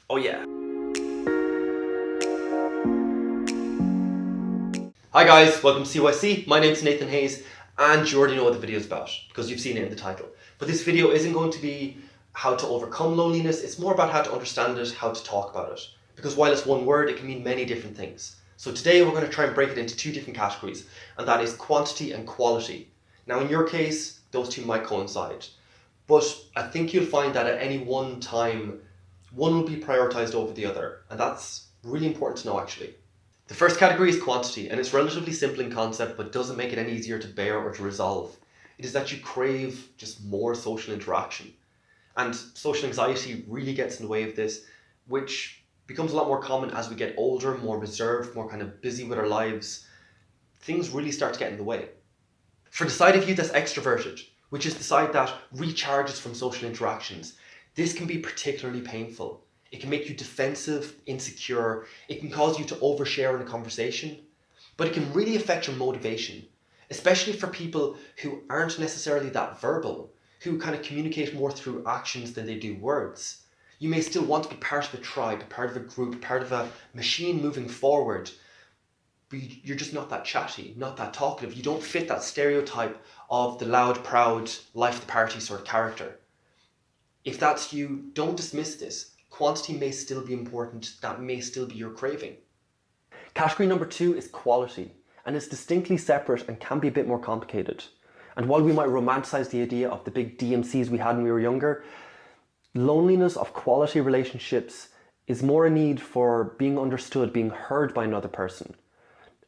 Oh yeah. Hi guys, welcome to CYC. My name's Nathan Hayes, and you already know what the video is about because you've seen it in the title. But this video isn't going to be how to overcome loneliness, it's more about how to understand it, how to talk about it. Because while it's one word, it can mean many different things. So today we're going to try and break it into two different categories, and that is quantity and quality. Now in your case, those two might coincide. But I think you'll find that at any one time, one will be prioritized over the other, and that's really important to know actually. The first category is quantity, and it's relatively simple in concept, but doesn't make it any easier to bear or to resolve. It is that you crave just more social interaction. And social anxiety really gets in the way of this, which becomes a lot more common as we get older, more reserved, more kind of busy with our lives. Things really start to get in the way. For the side of you that's extroverted, which is the side that recharges from social interactions, this can be particularly painful. It can make you defensive, insecure, it can cause you to overshare in a conversation, but it can really affect your motivation, especially for people who aren't necessarily that verbal, who kind of communicate more through actions than they do words. You may still want to be part of a tribe, part of a group, part of a machine moving forward, but you're just not that chatty, not that talkative. You don't fit that stereotype of the loud, proud, life of the party sort of character. If that's you, don't dismiss this. Quantity may still be important, that may still be your craving. Category number 2 is quality, and it's distinctly separate and can be a bit more complicated. And while we might romanticize the idea of the big DMCs we had when we were younger, loneliness of quality relationships is more a need for being understood, being heard by another person,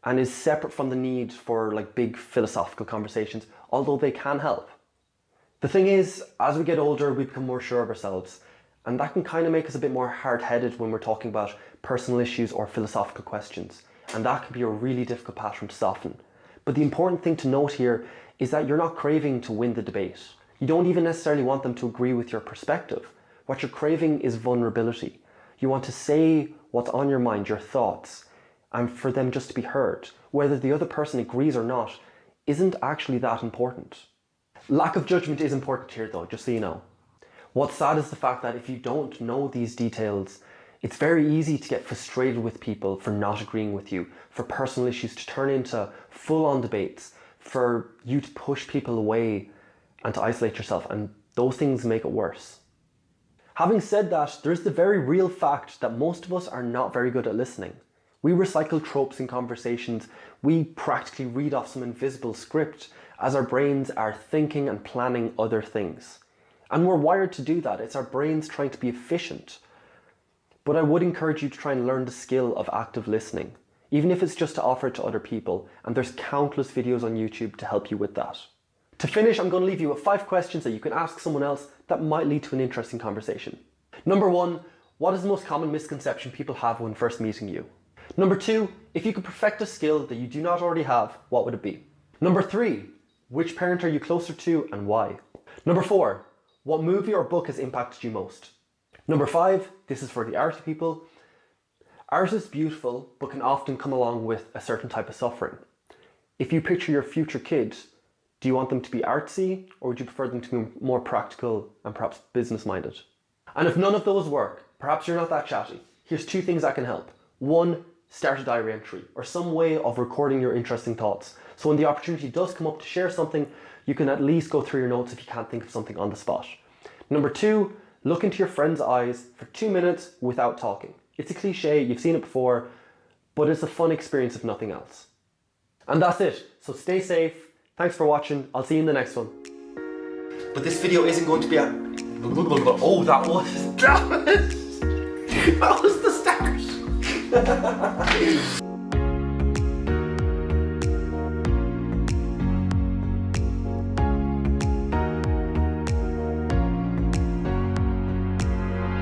and is separate from the need for like big philosophical conversations, although they can help. The thing is, as we get older, we become more sure of ourselves, and that can kind of make us a bit more hard-headed when we're talking about personal issues or philosophical questions, and that can be a really difficult pattern to soften. But the important thing to note here is that you're not craving to win the debate. You don't even necessarily want them to agree with your perspective. What you're craving is vulnerability. You want to say what's on your mind, your thoughts, and for them just to be heard. Whether the other person agrees or not isn't actually that important. Lack of judgment is important here though, just so you know. What's sad is the fact that if you don't know these details, it's very easy to get frustrated with people for not agreeing with you, for personal issues to turn into full-on debates, for you to push people away and to isolate yourself, and those things make it worse. Having said that, there's the very real fact that most of us are not very good at listening. We recycle tropes in conversations, we practically read off some invisible script as our brains are thinking and planning other things. And we're wired to do that, it's our brains trying to be efficient. But I would encourage you to try and learn the skill of active listening, even if it's just to offer it to other people, and there's countless videos on YouTube to help you with that. To finish, I'm going to leave you with 5 questions that you can ask someone else that might lead to an interesting conversation. Number 1, what is the most common misconception people have when first meeting you? Number 2, if you could perfect a skill that you do not already have, what would it be? Number 3, which parent are you closer to and why? Number 4, what movie or book has impacted you most? Number 5, this is for the arty people. Art is beautiful, but can often come along with a certain type of suffering. If you picture your future kid, do you want them to be artsy, or would you prefer them to be more practical and perhaps business-minded? And if none of those work, perhaps you're not that chatty, here's 2 things that can help. 1, start a diary entry, or some way of recording your interesting thoughts. So when the opportunity does come up to share something, you can at least go through your notes if you can't think of something on the spot. Number 2, look into your friend's eyes for 2 minutes without talking. It's a cliche, you've seen it before, but it's a fun experience if nothing else. And that's it, so stay safe, thanks for watching, I'll see you in the next one. But this video isn't going to be a... Oh, that was the start!